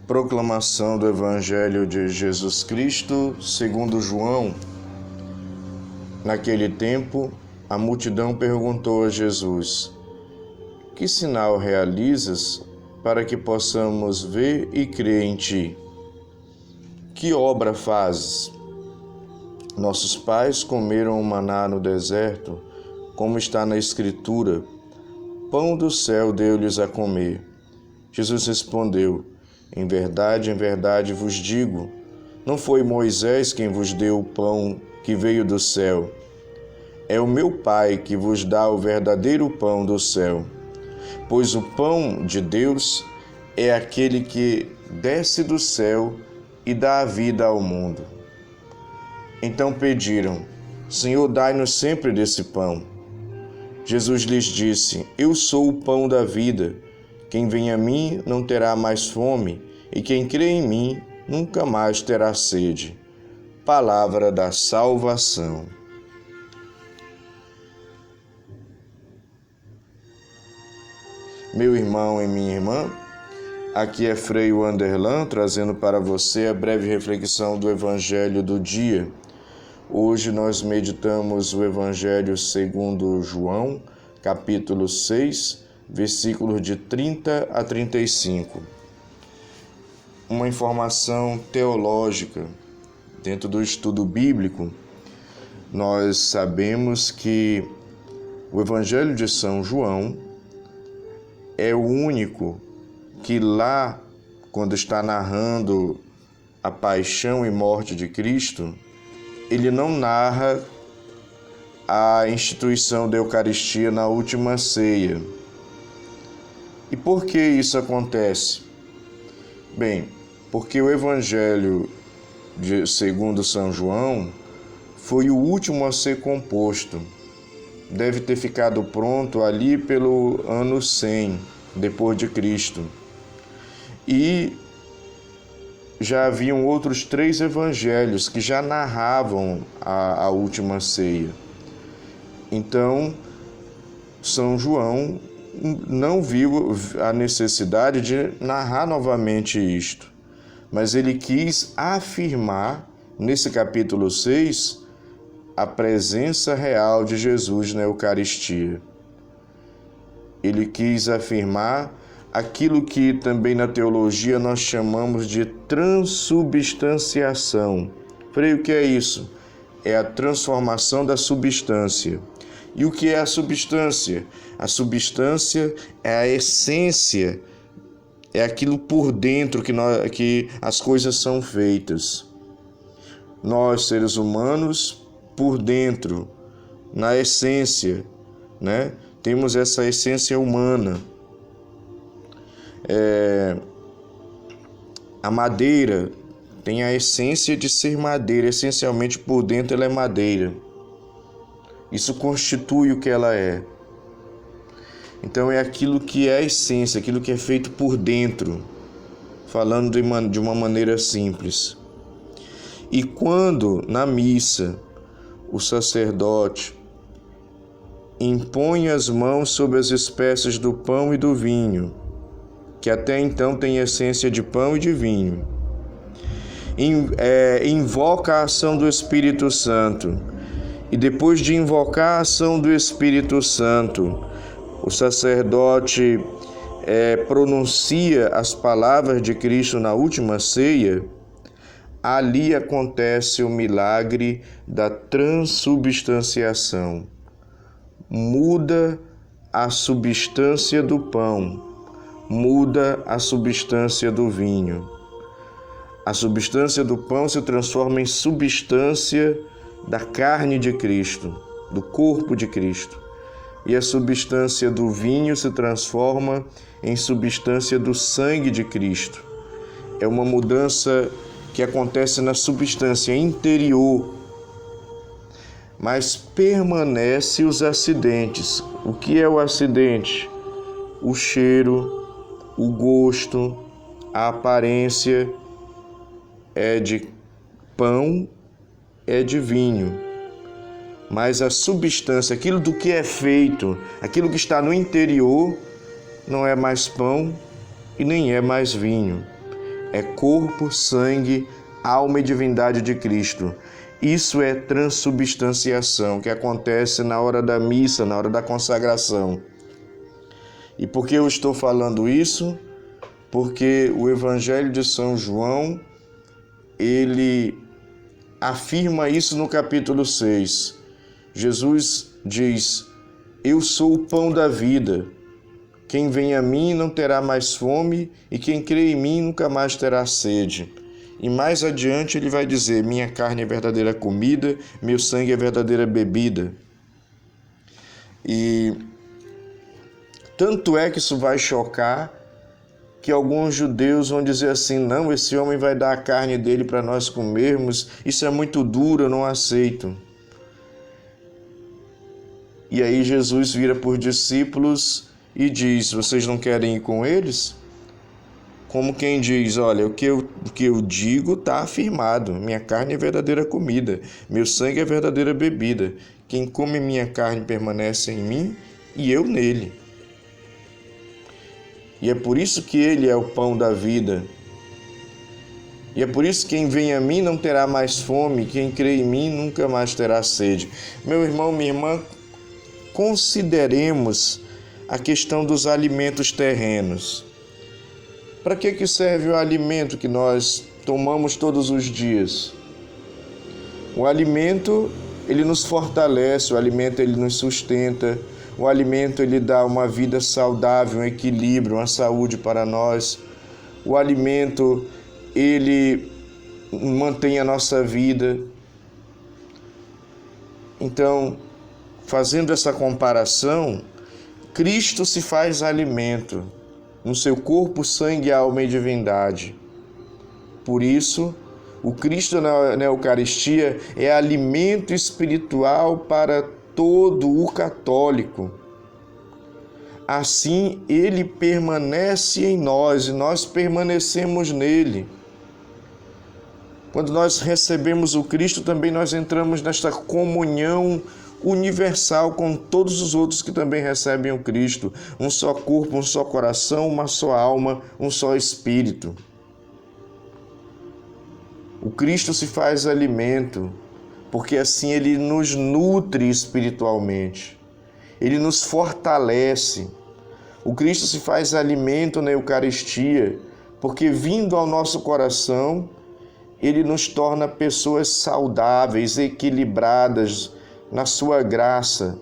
Proclamação do Evangelho de Jesus Cristo, segundo João. Naquele tempo, a multidão perguntou a Jesus: Que sinal realizas para que possamos ver e crer em ti? Que obra fazes? Nossos pais comeram o maná no deserto, como está na Escritura: Pão do céu deu-lhes a comer. Jesus respondeu: em verdade vos digo, não foi Moisés quem vos deu o pão que veio do céu. É o meu Pai que vos dá o verdadeiro pão do céu. Pois o pão de Deus é aquele que desce do céu e dá a vida ao mundo. Então pediram: Senhor, dai-nos sempre desse pão. Jesus lhes disse: Eu sou o pão da vida. Quem vem a mim não terá mais fome, e quem crê em mim nunca mais terá sede. Palavra da salvação. Meu irmão e minha irmã, aqui é Frei Wanderlan, trazendo para você a breve reflexão do Evangelho do dia. Hoje nós meditamos o Evangelho segundo João, capítulo 6, versículos de 30 a 35. Uma informação teológica. Dentro do estudo bíblico, nós sabemos que o Evangelho de São João é o único que lá, quando está narrando a paixão e morte de Cristo, ele não narra a instituição da Eucaristia na última ceia. E por que isso acontece? Bem, porque o Evangelho segundo São João foi o último a ser composto. Deve ter ficado pronto ali pelo ano 100, depois de Cristo. E já haviam outros 3 evangelhos que já narravam a última ceia. Então, São João não viu a necessidade de narrar novamente isto, mas ele quis afirmar, nesse capítulo 6, a presença real de Jesus na Eucaristia. Ele quis afirmar aquilo que também na teologia nós chamamos de transubstanciação. Frei, o que é isso? É a transformação da substância. E o que é a substância? A substância é a essência, é aquilo por dentro que as coisas são feitas. Nós, seres humanos, por dentro, na essência, né? Temos essa essência humana. A madeira tem a essência de ser madeira, essencialmente por dentro ela é madeira. Isso constitui o que ela é. Então é aquilo que é a essência, aquilo que é feito por dentro, falando de uma maneira simples. E quando na missa o sacerdote impõe as mãos sobre as espécies do pão e do vinho, que até então tem essência de pão e de vinho, invoca a ação do Espírito Santo, e depois de invocar a ação do Espírito Santo, o sacerdote pronuncia as palavras de Cristo na última ceia. Ali acontece o milagre da transubstanciação. Muda a substância do pão, muda a substância do vinho. A substância do pão se transforma em substância da carne de Cristo, do corpo de Cristo. E a substância do vinho se transforma em substância do sangue de Cristo. É uma mudança que acontece na substância interior, mas permanece os acidentes. O que é o acidente? O cheiro, o gosto, a aparência é de pão, é de vinho. Mas a substância, aquilo do que é feito, aquilo que está no interior, não é mais pão e nem é mais vinho. é corpo, sangue, alma e divindade de Cristo. Isso é transubstanciação, que acontece na hora da missa, na hora da consagração. E por que eu estou falando isso? Porque o Evangelho de São João, ele afirma isso no capítulo 6. Jesus diz: eu sou o pão da vida. Quem vem a mim não terá mais fome, e quem crê em mim nunca mais terá sede. E mais adiante ele vai dizer: minha carne é verdadeira comida, meu sangue é verdadeira bebida. E tanto é que isso vai chocar que alguns judeus vão dizer assim: não, esse homem vai dar a carne dele para nós comermos, isso é muito duro, eu não aceito. E aí Jesus vira para os discípulos e diz: vocês não querem ir com eles? Como quem diz: olha, o que eu digo está afirmado, minha carne é verdadeira comida, meu sangue é verdadeira bebida. Quem come minha carne permanece em mim e eu nele. E é por isso que ele é o pão da vida. E é por isso que quem vem a mim não terá mais fome, quem crê em mim nunca mais terá sede. Meu irmão, minha irmã, consideremos a questão dos alimentos terrenos. Para que serve o alimento que nós tomamos todos os dias? O alimento, ele nos fortalece, o alimento, ele nos sustenta. O alimento, ele dá uma vida saudável, um equilíbrio, uma saúde para nós. O alimento, ele mantém a nossa vida. Então, fazendo essa comparação, Cristo se faz alimento no seu corpo, sangue, alma e divindade. Por isso, o Cristo na Eucaristia é alimento espiritual para todo o católico. Assim, ele permanece em nós e nós permanecemos nele. Quando nós recebemos o Cristo, também nós entramos nesta comunhão universal com todos os outros que também recebem o Cristo. Um só corpo, um só coração, uma só alma, um só espírito. O Cristo se faz alimento, porque assim ele nos nutre espiritualmente. Ele nos fortalece. O Cristo se faz alimento na Eucaristia, porque vindo ao nosso coração, ele nos torna pessoas saudáveis, equilibradas na sua graça.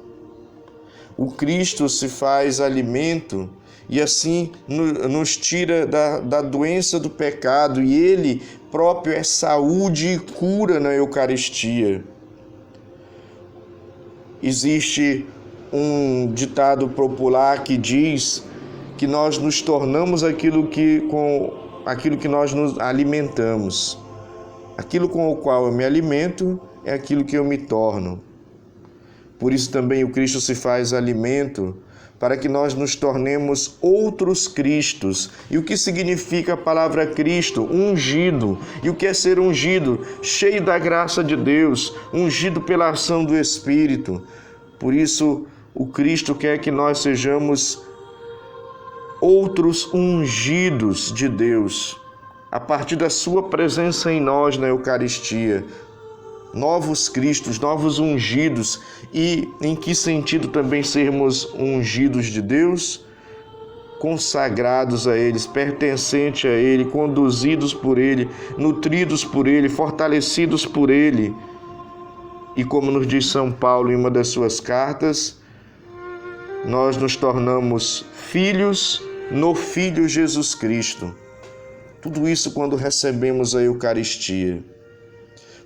O Cristo se faz alimento e assim nos tira da doença do pecado, e ele próprio é saúde e cura na Eucaristia. Existe um ditado popular que diz que nós nos tornamos aquilo que nós nos alimentamos. Aquilo com o qual eu me alimento é aquilo que eu me torno. Por isso também o Cristo se faz alimento, para que nós nos tornemos outros Cristos. E o que significa a palavra Cristo? Ungido. E o que é ser ungido? Cheio da graça de Deus, ungido pela ação do Espírito. Por isso, o Cristo quer que nós sejamos outros ungidos de Deus, a partir da sua presença em nós na Eucaristia. Novos Cristos, novos ungidos. E em que sentido também sermos ungidos de Deus? Consagrados a eles, pertencentes a Ele, conduzidos por Ele, nutridos por Ele, fortalecidos por Ele. E como nos diz São Paulo em uma das suas cartas, nós nos tornamos filhos no Filho Jesus Cristo. Tudo isso quando recebemos a Eucaristia.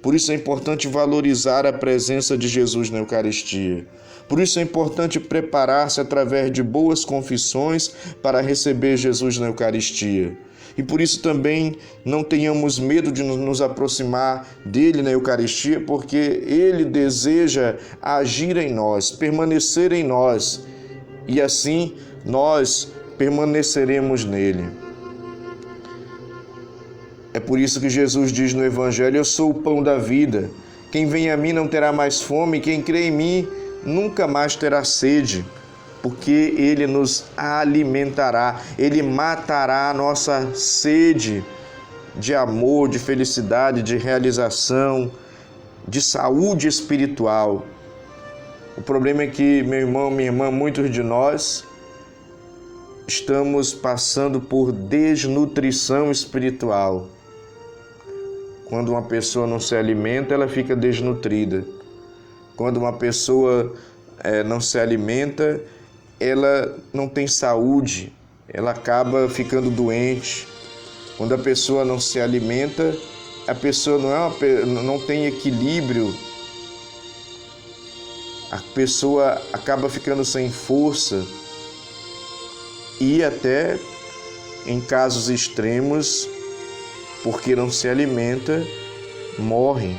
Por isso é importante valorizar a presença de Jesus na Eucaristia. Por isso é importante preparar-se através de boas confissões para receber Jesus na Eucaristia. E por isso também não tenhamos medo de nos aproximar dele na Eucaristia, porque ele deseja agir em nós, permanecer em nós, e assim nós permaneceremos nele. É por isso que Jesus diz no Evangelho: eu sou o pão da vida. Quem vem a mim não terá mais fome, quem crê em mim nunca mais terá sede, porque ele nos alimentará, ele matará a nossa sede de amor, de felicidade, de realização, de saúde espiritual. O problema é que, meu irmão, minha irmã, muitos de nós estamos passando por desnutrição espiritual. Quando uma pessoa não se alimenta, ela fica desnutrida. Quando uma pessoa não se alimenta, ela não tem saúde, ela acaba ficando doente. Quando a pessoa não se alimenta, a pessoa não tem equilíbrio. A pessoa acaba ficando sem força e até, em casos extremos, porque não se alimenta, morre.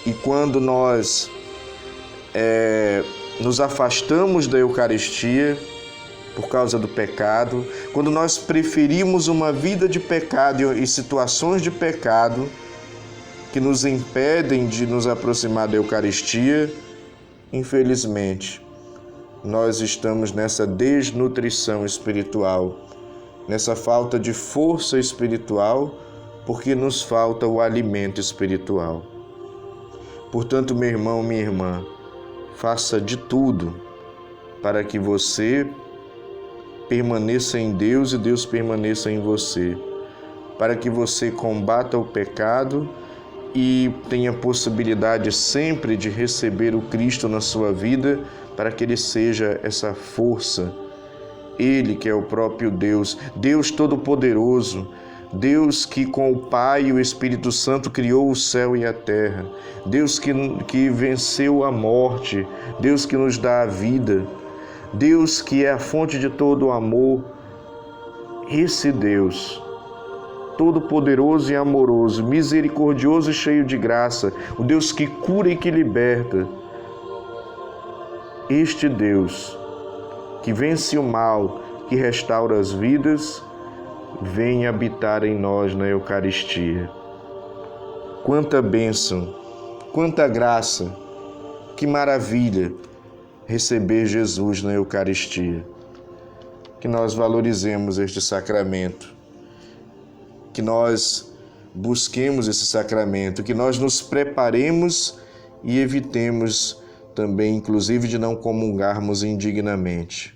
E quando nós nos afastamos da Eucaristia por causa do pecado, quando nós preferimos uma vida de pecado e situações de pecado que nos impedem de nos aproximar da Eucaristia, infelizmente, nós estamos nessa desnutrição espiritual, nessa falta de força espiritual, porque nos falta o alimento espiritual. Portanto, meu irmão, minha irmã, faça de tudo para que você permaneça em Deus e Deus permaneça em você, para que você combata o pecado e tenha possibilidade sempre de receber o Cristo na sua vida, para que Ele seja essa força. Ele que é o próprio Deus, Deus Todo-Poderoso, Deus que com o Pai e o Espírito Santo criou o céu e a terra, Deus que venceu a morte, Deus que nos dá a vida, Deus que é a fonte de todo o amor. Esse Deus, todo-poderoso e amoroso, misericordioso e cheio de graça, o Deus que cura e que liberta, este Deus que vence o mal, que restaura as vidas, vem habitar em nós na Eucaristia. Quanta bênção, quanta graça, que maravilha receber Jesus na Eucaristia. Que nós valorizemos este sacramento, que nós busquemos esse sacramento, que nós nos preparemos e evitemos também, inclusive, de não comungarmos indignamente.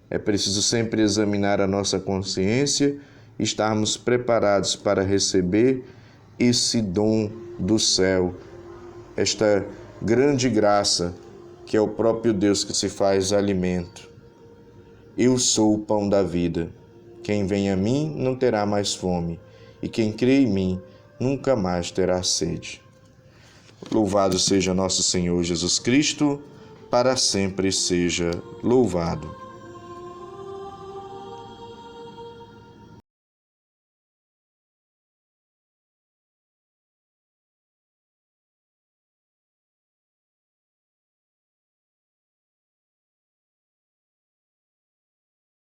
É preciso sempre examinar a nossa consciência e estarmos preparados para receber esse dom do céu, esta grande graça que é o próprio Deus que se faz alimento. Eu sou o pão da vida. Quem vem a mim não terá mais fome, e quem crê em mim nunca mais terá sede. Louvado seja nosso Senhor Jesus Cristo, para sempre seja louvado.